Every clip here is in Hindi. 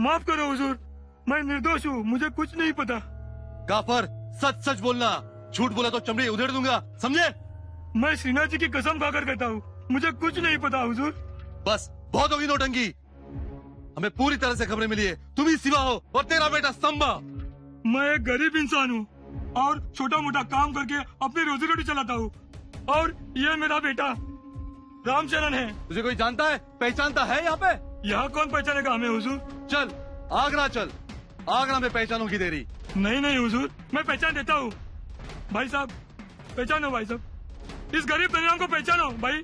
माफ करो हुजूर, मैं निर्दोष हूँ, मुझे कुछ नहीं पता। काफर, सच सच बोलना, झूठ बोला तो चमड़ी उधेड़ दूंगा, समझे? मैं श्रीनाथ जी की कसम खाकर कहता हूँ, मुझे कुछ नहीं पता हुजूर। बस बहुत होगी नौटंकी। हमें पूरी तरह से खबरें मिली है, तुम ही सिवा हो और तेरा बेटा संबा। मैं एक गरीब इंसान हूँ और छोटा मोटा काम करके अपनी रोजी रोटी चलाता हूँ, और ये मेरा बेटा रामचरण है। तुझे कोई जानता है, पहचानता है यहाँ पे? यहाँ कौन पहचानेगा हमें हुजूर? चल आगरा चल, आगरा में पहचानूंगी तेरी। नहीं नहीं हुजूर, मैं पहचान देता हूँ। भाई साहब पहचानो, भाई साहब इस गरीब दुनिया को पहचानो। भाई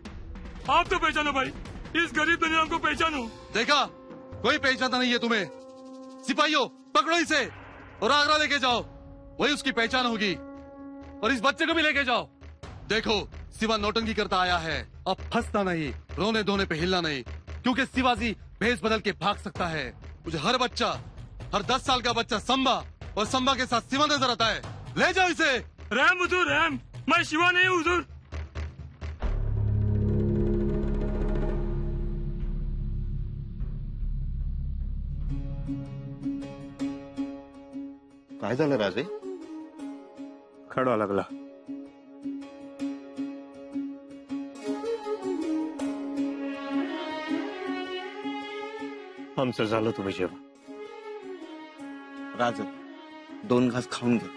आप तो पहचानो, भाई इस गरीब दुनिया को पहचानो। देखा, कोई पहचानता नहीं है तुम्हें। सिपाहियों पकड़ो इसे और आगरा लेके जाओ, वही उसकी पहचान होगी। और इस बच्चे को भी लेके जाओ। देखो सिवा नौटंकी करता आया है, अब फंसता नहीं, रोने धोने पे हिलना नहीं, क्योंकि शिवाजी भेष बदल के भाग सकता है। मुझे हर बच्चा, हर 10 साल का बच्चा संबा और संबा के साथ शिवा नजर आता है। ले जाओ इसे। रहम हुजूर रहम, मैं शिवा नहीं हूँ हुजूर। काय झालं राजे? खडा लागला. आमचं झालं तुम्ही जेव्हा. राज 2 घास खाऊन घे.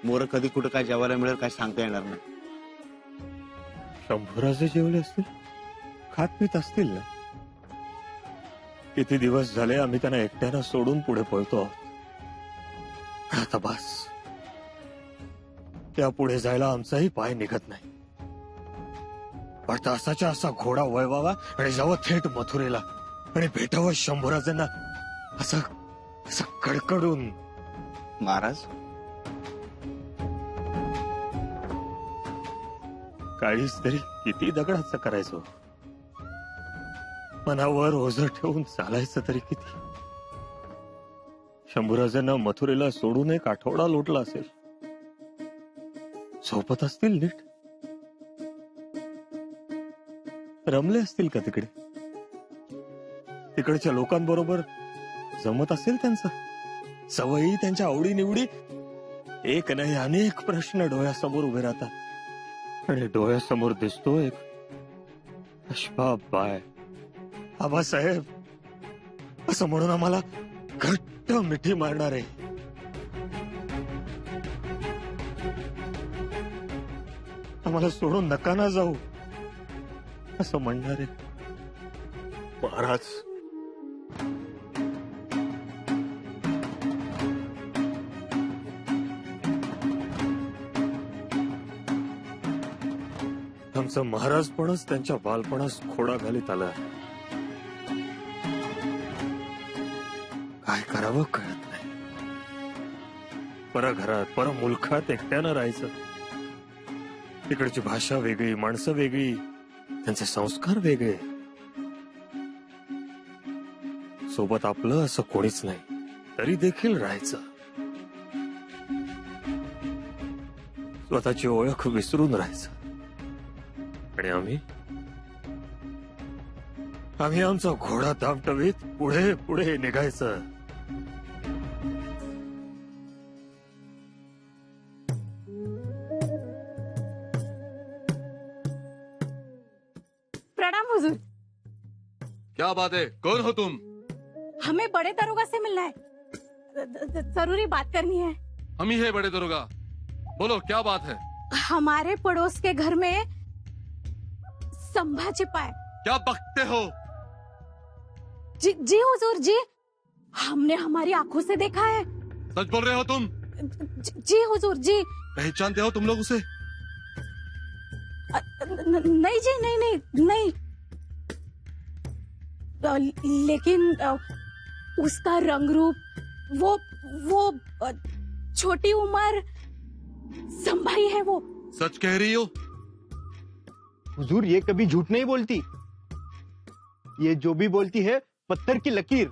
मोर कधी कुठं काय जेवायला मिळेल काय सांगता येणार नाही. शंभूराजे जेवले असतील, खात पीत असतील ना. किती दिवस झाले आम्ही त्यांना एकट्यानं सोडून पुढे पळतो आहोत. आता बस, त्या पुढे जायला आमचाही पाय निघत नाही. वाटतं असाच्या असा घोडा वळवावा आणि जावं थेट मथुरेला आणि भेटावं शंभूराजांना असं असं कडकडून. महाराज काळीच तरी किती दगडाचं करायचो. मनावर ओझं ठेवून चालायचं तरी किती. शंभूराजांना मथुरेला सोडून 1 आठवडा लोटला असेल. झोपत असतील नीट, रमले असतील का तिकडे. तिकडच्या लोकांबरोबर जमत असेल त्यांचं. सवयी, त्यांच्या आवडी निवडी, एक नाही अनेक प्रश्न डोळ्यासमोर उभे राहतात. आणि डोळ्यासमोर दिसतो एक अश्वा बाय. आबासाहेब असं म्हणून आम्हाला घट्ट मिठी मारणार आहे. आम्हाला सोडून नका ना जाऊ असं म्हणणार आहे. महाराज आमचं महाराजपणच त्यांच्या बालपणास खोडा घालीत आला. काय करावं कळत नाही. परघरात, परमुलखात एकट्यानं राहायचं. तिकडची भाषा वेगळी, माणसं वेगळी, त्यांचे संस्कार वेगळे. सोबत आपलं असं कोणीच नाही, तरी देखील राहायचं. स्वतःची ओळख विसरून राहायचं. आणि आम्ही आमचा घोडा दामटवीत पुढे पुढे निघायचं. प्रणाम हुजूर. क्या बात है, कौन हो तुम? हमें बड़े दरोगा से मिलना है, जरूरी बात करनी है. हम ही है बड़े दरोगा, बोलो क्या बात है? हमारे पड़ोस के घर में संभा छिपा है. क्या बकते हो? जी हुजूर जी, हमने हमारी आंखों से देखा है. सच बोल रहे हो तुम? जी हुजूर जी. पहचानते हो तुम लोग उसे? नहीं जी, नहीं. लेकिन उसका रंग रूप, वो छोटी उम्र संभाई है वो. सच कह रही हो? हुजूर ये कभी झूठ नहीं बोलती. ये जो भी बोलती है पत्थर की लकीर.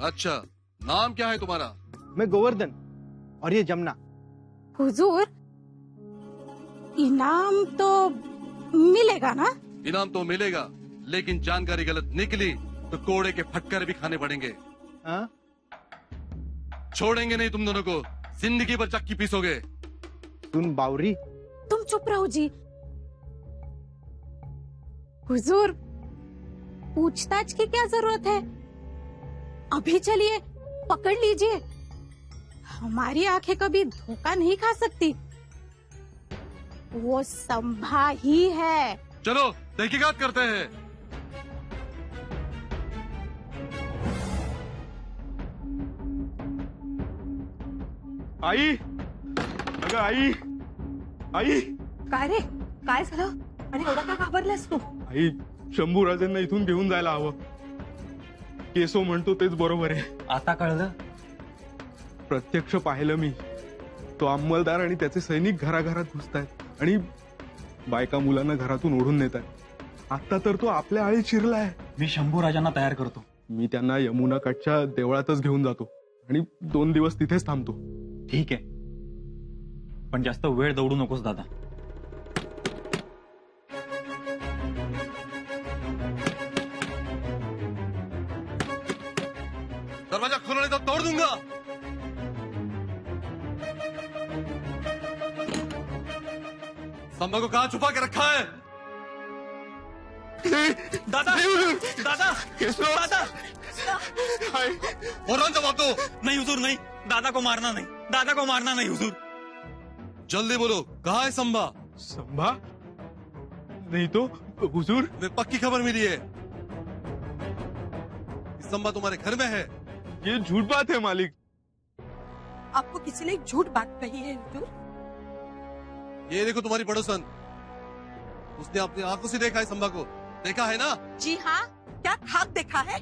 अच्छा, नाम क्या है तुम्हारा? मैं गोवर्धन और ये जमुना. हुजूर इनाम तो मिलेगा ना? इनाम तो मिलेगा, लेकिन जानकारी गलत निकली तो कोड़े के फटकर भी खाने पड़ेंगे. हाँ? छोड़ेंगे नहीं तुम दोनों को, जिंदगी भर चक्की पीसोगे। सुन बावरी, तुम चुप रहो जी। हुजूर, पूछताछ की क्या जरूरत है? अभी चलिए, पकड़ लीजिए। हमारी आंखें कभी धोखा नहीं खा सकती। वो संभा ही है। चलो तहकीकात करते हैं। आई, अगं आई, काय रे, काय झालं आणि एवढा का घाबरलास तू? आई, शंभूराजांना इथून घेऊन जायला हवं. केसो म्हणतो तेच बरोबर आहे. आता कळलं. प्रत्यक्ष पाहिलं मी. तो अंमलदार आणि त्याचे सैनिक घराघरात घुसतायत आणि बायका मुलांना घरातून ओढून नेतायत. आता तर तो आपल्या आळीत शिरलाय. मी शंभूराजांना तयार करतो. मी त्यांना यमुना काठच्या देवळातच घेऊन जातो आणि 2 दिवस तिथेच थांबतो. ठीक आहे, पण जास्त वेळ दौडू नकोस दादा. दरवाजा खोलो नहीं तो तोड़ दूंगा। संभा को कहाँ छुपा के रखा है? दादा, दादा, दादा, फौरन जवाब दो। नहीं हुजूर, नहीं. दादा को मारना नहीं, दादा को मारना नहीं हुजूर. जल्दी बोलो, कहाँ है संभा? संभा नहीं तो हुजूर. हमें पक्की खबर मिली है कि संभा तुम्हारे घर में है। ये झूठ बात है मालिक. आपको किसी ने एक झूठ बात कही है हुजूर? ये देखो तुम्हारी पड़ोसन, उसने अपनी आंखों से देखा है संभा को। देखा है ना? जी हाँ, क्या खाक देखा है?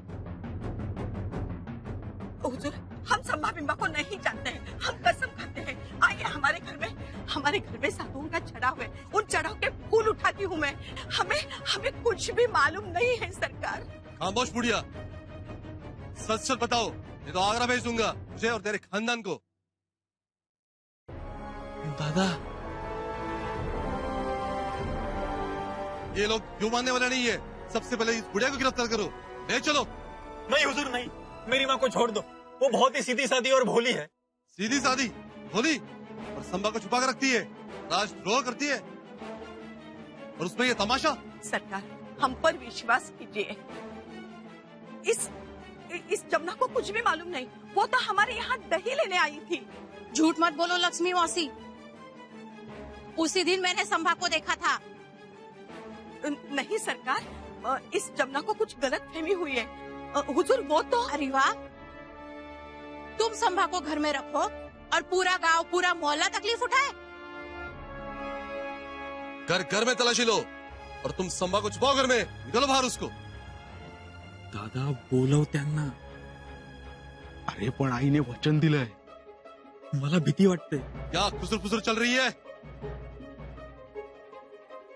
हुजूर, हम संभा बिंबा को नहीं जानते हैं, हम कसम खाते हैं. आइए हमारे घर में साधुओं का चढ़ाव है. उन चढ़ाव के फूल उठाती हूँ मैं. हमें कुछ भी मालूम नहीं है सरकार. खामोश बुढ़िया, सच सच बताओ, नहीं तो आगरा भेज दूंगा तुझे और तेरे खानदान को। दादा, ये लोग क्यों मानने वाले नहीं है? सबसे पहले इस बुढ़िया को गिरफ्तार करो, ले चलो। नहीं हुजूर, नहीं. मेरी माँ को छोड़ दो. वो बहुत ही सीधी सादी और भोली है. सीधी सादी भोली और संभा को छुपा कर रखती है, राजद्रोह करती है, और उसमें ये तमाशा। सरकार, हम पर विश्वास कीजिए. इस जमुना को कुछ भी मालूम नहीं. वो तो हमारे यहाँ दही लेने आई थी. झूठ मत बोलो लक्ष्मी मौसी। उसी दिन मैंने संभा को देखा था। नहीं सरकार, इस जमुना को कुछ गलत फहमी हुई है. हुजूर, वो तो. अरे वाह, तुम संभा को घर में रखो और पूरा गांव, पूरा मोहल्ला तकलीफ उठाए। घर घर में तलाशी लो और तुम संभा को छुपाओ घर में, निकलो बाहर उसको। दादा, बोलव त्यांना. अरे पण आईने वचन दिलंय. मला भीती वाटते. क्या खुसर फुसर चल रही है?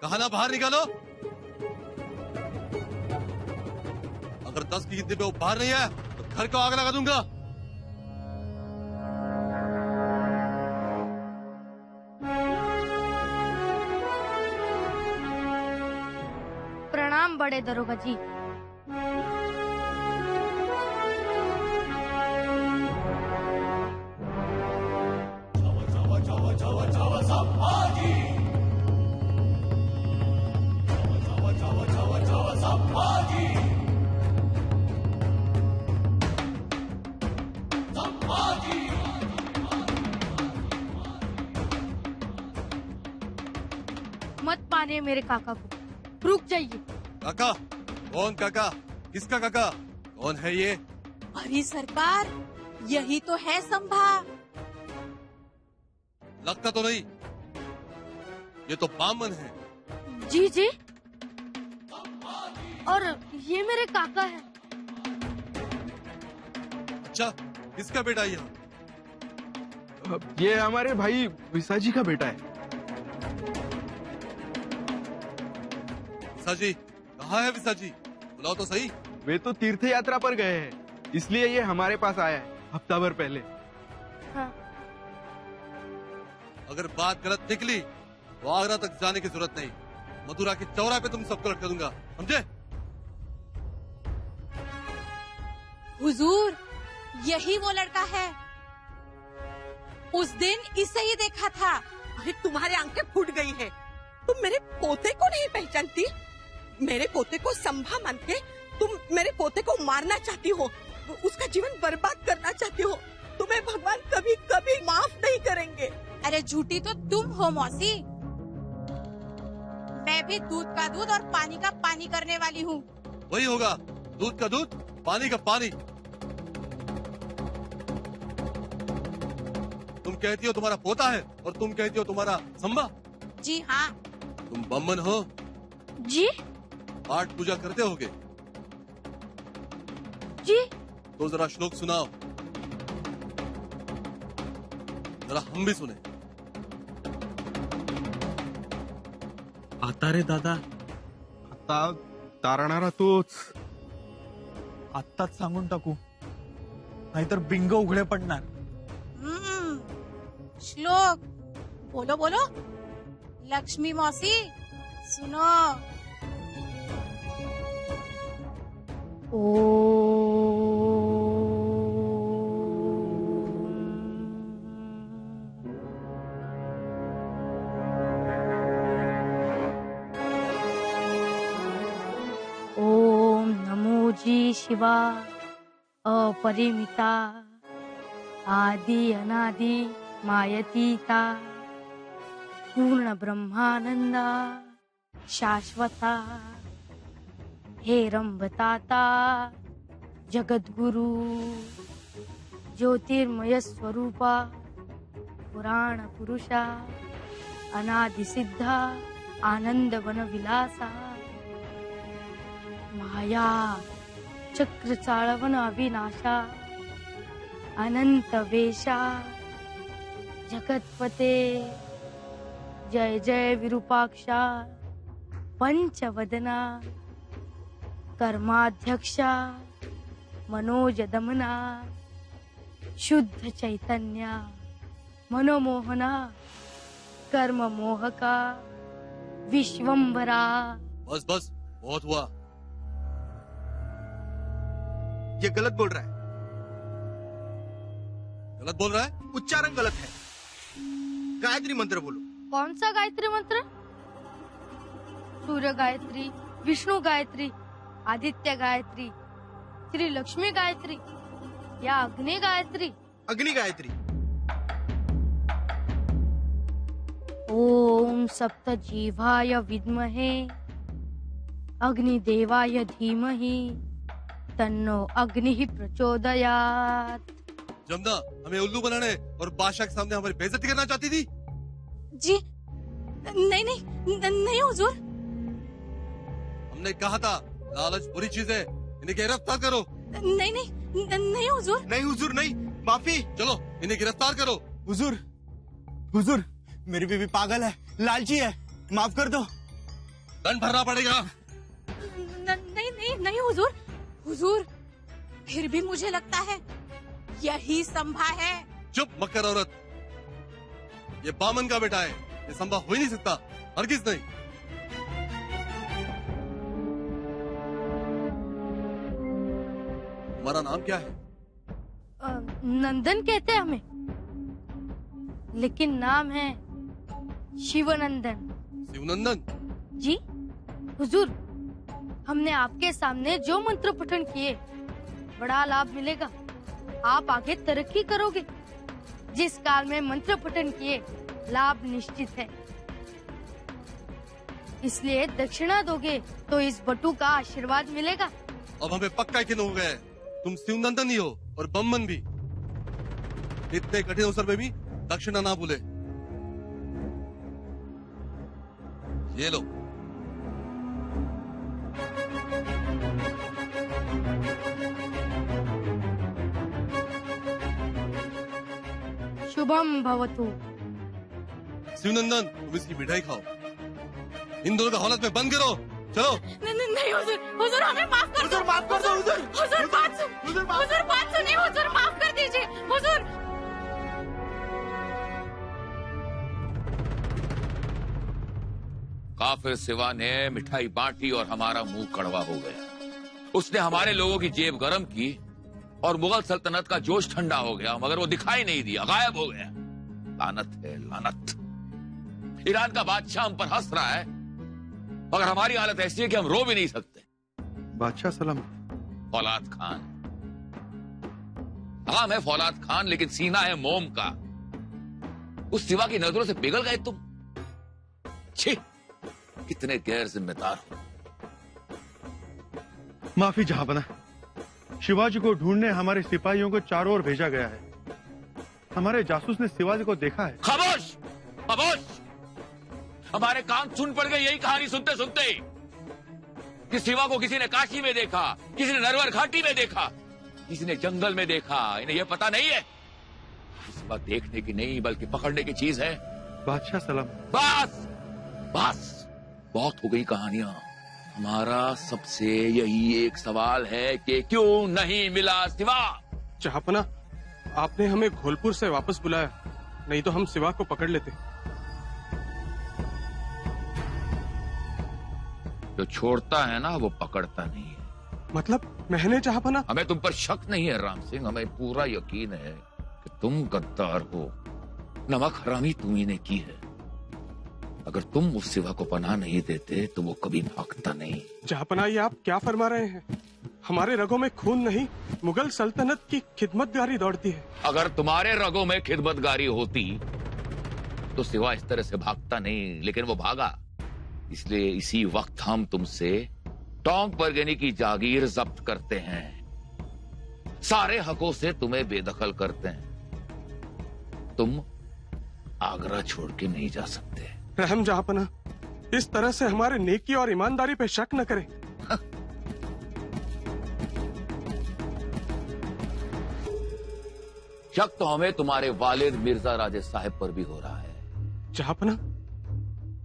कहा ना बाहर निकालो। अगर 10 की गिनती पे वो बाहर नहीं है तो घर को आग लगा दूंगा। प्रणाम बड़े दरोगा जी. मत मानिए मेरे काका को, रुक जाइए. काका? कौन काका? किसका काका? कौन है ये? अरे सरकार, यही तो है संभा। लगता तो नहीं, ये तो बामन है। जी जी, और ये मेरे काका है. अच्छा, किसका बेटा ये? ये हमारे भाई विसाजी का बेटा है. विसाजी? कहाँ है विसाजी? बुलाओ तो सही। वे तो तीर्थ यात्रा पर गए हैं, इसलिए ये हमारे पास आया है हफ्ता भर पहले. हाँ. अगर बात गलत निकली तो आगरा तक जाने की जरूरत नहीं, मथुरा के चौराहे पे तुम सबको लटका दूंगा, समझे? हुजूर, यही वो लड़का है। उस दिन इसे ही देखा था। अरे तुम्हारे आंखें फूट गई है। तुम मेरे पोते को नहीं पहचानती? मेरे पोते को संभा मान के तुम मेरे पोते को मारना चाहती हो, उसका जीवन बर्बाद करना चाहती हो। तुम्हें भगवान कभी कभी माफ नहीं करेंगे। अरे झूठी तो तुम हो मौसी। मैं भी दूध का दूध और पानी का पानी करने वाली हूँ। वही होगा, दूध का दूध, पानी का पानी। तुम कहती हो तुम्हारा पोता है और तुम कहती हो तुम्हारा संभा। जी हाँ। तुम बम्मन हो? जी पाठ पूजा करते होगे? जी तो जरा श्लोक सुनाओ, जरा हम भी सुने। आता रे दादा, आता तारणारा तोच. आत्ताच सांगून टाकू, नाहीतर बिंग उघडे पडणार. श्लोक बोलो बोलो। लक्ष्मी मौसी सुनो। ओम नमो जी शिवा अपरिमिता आदि अनादि मायतीता पूर्ण ब्रह्मानंदा शाश्वता हेरंबताता जगद्गुरु ज्योतिर्मय स्वरूपा पुराण पुरुषा अनादि सिद्धा आनंद वन विलासा माया चक्र चाळवन अविनाशा अनंत वेशा जगतपते जय जय विरूपाक्षा पंचवदना कर्माध्यक्षा मनोज दमना शुद्ध चैतन्य मनोमोहना कर्म मोहका विश्वंभरा। बस बस, बहुत हुआ। ये गलत बोल रहा है। गलत बोल रहा है? उच्चारण गलत है। गायत्री मंत्र बोलो। कौन सा गायत्री मंत्र? सूर्य गायत्री, विष्णु गायत्री, आदित्य गायत्री, श्री लक्ष्मी गायत्री या अग्नि गायत्री? अग्नि गायत्री। ओम सप्त जीवाय विद्महे अग्निदेवाय धीमहि तन्नो अग्नि प्रचोदयात्। जमुना, हमें उल्लू बनाने और बादशाह के सामने हमारी बेइज्जती करना चाहती थी? जी नहीं नहीं नहीं हुजूर। हमने कहा था लालच बुरी चीज है, इन्हें गिरफ्तार करो। नहीं नहीं नहीं हुजूर। नहीं हुजूर नहीं, माफी। चलो इन्हें गिरफ्तार करो। हुजूर, हुजूर, मेरी बीवी पागल है, लालची है, माफ कर दो। दंड भरना पड़ेगा। नहीं नहीं नहीं हुजूर। हुजूर फिर भी मुझे लगता है यही संभा है। चुप मक्कर औरत, ये बामन का बेटा है, ये संभव हो ही नहीं सकता, हरगिज नहीं। तुम्हारा नाम क्या है? नंदन कहते हैं हमें, लेकिन नाम है शिवनंदन। शिवनंदन? जी हुजूर, हमने आपके सामने जो मंत्र पठन किए, बड़ा लाभ मिलेगा। आप आगे तरक्की करोगे। जिस काल में मंत्र पठन किए, लाभ निश्चित है। इसलिए दक्षिणा दोगे तो इस बटू का आशीर्वाद मिलेगा। अब हमें पक्का यकीन हो गया है, तुम शिवनंदन ही हो और बम्मन भी। इतने कठिन अवसर में भी दक्षिणा ना भूले। ये लो। शुभम भवतु। शिवनंदन, तुम इसकी मिठाई खाओ। इन दोनों का हालत में बंद करो। चलो। नहीं हुजूर, हुजूर हमें माफ कर दो। हुजूर माफ कर दो, हुजूर। हुजूर बात सुन। हुजूर हुजूर बात सुनिए। हुजूर माफ कर दीजिए। हुजूर काफिर सिवा ने मिठाई बांटी और हमारा मुंह कड़वा हो गया। उसने हमारे लोगों की जेब गरम की और मुगल सल्तनत का जोश ठंडा हो गया, मगर वो दिखाई नहीं दिया, गायब हो गया। लानत है, लानत। ईरान का बादशाह हम पर हंस रहा है, मगर हमारी हालत ऐसी है कि हम रो भी नहीं सकते। बादशाह सलामत। फौलाद खान, नाम है फौलाद खान, लेकिन सीना है मोम का। उस सिवा की नजरों से पिघल गए तुम। छी, कितने गैर जिम्मेदार हो। माफी जहांपना, शिवाजी को ढूंढने हमारे सिपाहियों को चारों ओर भेजा गया है। हमारे जासूस ने शिवाजी को देखा है। खामोश, खामोश। हमारे कान सुन पड़ गए यही कहानी सुनते सुनते कि शिवा को किसी ने काशी में देखा, किसी ने नरवर घाटी में देखा, किसी ने जंगल में देखा। इन्हें यह पता नहीं है शिवा देखने की नहीं बल्कि पकड़ने की चीज है। बादशाह सलाम। बस बस, बहुत हो गई कहानियां। हमारा सबसे यही एक सवाल है कि क्यों नहीं मिला शिवा? जहांपना, आपने हमें घोलपुर से वापस बुलाया, नहीं तो हम शिवा को पकड़ लेते। जो छोड़ता है ना वो पकड़ता नहीं है। मतलब मैंने जहांपना? हमें तुम पर शक नहीं है राम सिंह, हमें पूरा यकीन है कि तुम गद्दार हो। नमक हरामी तुम्ही ने की है। अगर तुम उस शिवा को पनाह नहीं देते तो वो कभी भागता नहीं। जहांपना, ये आप क्या फरमा रहे हैं? हमारे रगों में खून नहीं, मुगल सल्तनत की खिदमतगारी दौड़ती है। अगर तुम्हारे रगों में खिदमतगारी होती तो शिवा इस तरह से भागता नहीं, लेकिन वो भागा। इसलिए इसी वक्त हम तुमसे टोंक परगनी की जागीर जब्त करते हैं, सारे हकों से तुम्हें बेदखल करते हैं। तुम आगरा छोड़ के नहीं जा सकते। रहम जहांपना, इस तरह से हमारे नेकी और ईमानदारी पे शक न करें। शक तो हमें तुम्हारे वालिद मिर्जा राजे साहब पर भी हो रहा है। जहांपना,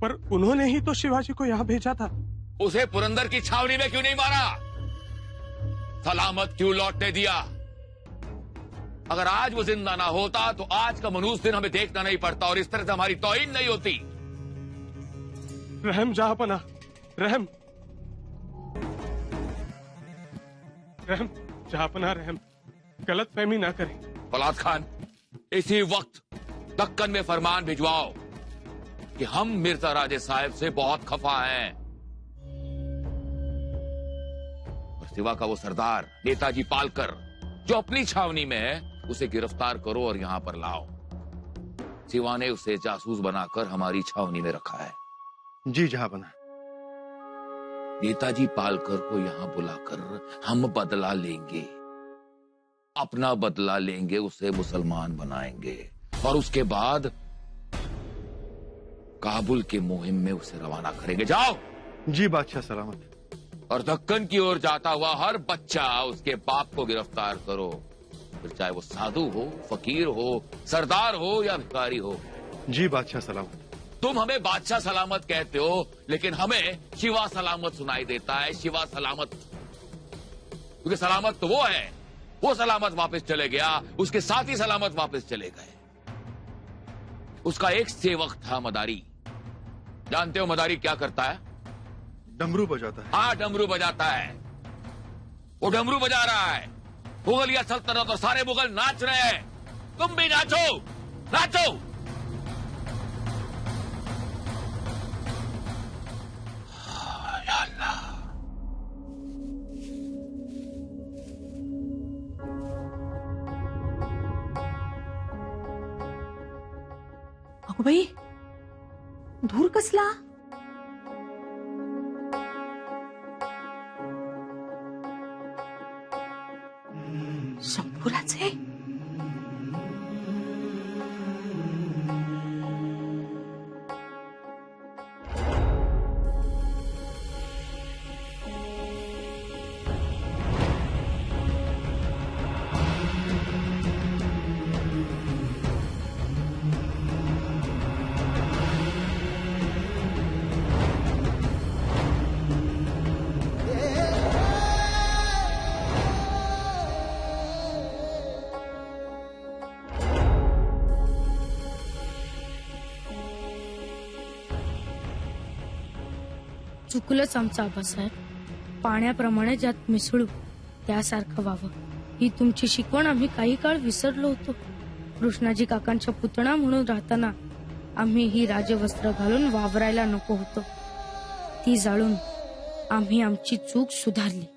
पर उन्होंने ही तो शिवाजी को यहाँ भेजा था। उसे पुरंदर की छावनी में क्यों नहीं मारा? सलामत क्यों लौटने दिया? अगर आज वो जिंदा ना होता तो आज का मनहूस दिन हमें देखना नहीं पड़ता और इस तरह से हमारी तौहीन नहीं होती। रहम जहांपना, रहम। रहम जहांपना, रहम। गलत फहमी ना करें। फौलाद खान, इसी वक्त दक्कन में फरमान भिजवाओ कि हम मिर्जा राजे साहब से बहुत खफा हैं। और सिवा का वो सरदार नेताजी पालकर जो अपनी छावनी में है, उसे गिरफ्तार करो और यहां पर लाओ। सिवा ने उसे जासूस बनाकर हमारी छावनी में रखा है। जी जहांपना। नेताजी पालकर को यहां बुलाकर हम बदला लेंगे, अपना बदला लेंगे, उसे मुसलमान बनाएंगे और उसके बाद काबुल के मुहिम में उसे रवाना करेंगे। जाओ। जी बादशाह सलामत। और दक्कन की ओर जाता हुआ हर बच्चा उसके बाप को गिरफ्तार करो, फिर चाहे वो साधु हो, फकीर हो, सरदार हो या भिखारी हो। जी बादशाह सलामत। तुम हमें बादशाह सलामत कहते हो, लेकिन हमें शिवा सलामत सुनाई देता है। शिवा सलामत, क्योंकि सलामत तो वो है। वो सलामत वापस चले गया, उसके साथी सलामत वापस चले गए। उसका एक सेवक था मदारी। जानते हो मदारी क्या करता है? डमरू बजाता है। हाँ, डमरू बजाता है। वो डमरू बजा रहा है। मुगलिया सल्तनत और सारे मुगल नाच रहे हैं। तुम भी नाचो, नाचो। या अल्लाह। अगो बाई, धूर कसला? शंभूराचे? चुकलंच आमचं आबासाहेब. पाण्याप्रमाणे ज्यात मिसळू त्यासारखं व्हावं. ही तुमची शिकवण आम्ही काही काळ विसरलो होतो. कृष्णाजी काकांच्या पुतणा म्हणून राहताना आम्ही ही राजवस्त्र घालून वावरायला नको होतो. ती जाळून आम्ही आमची चूक सुधारली.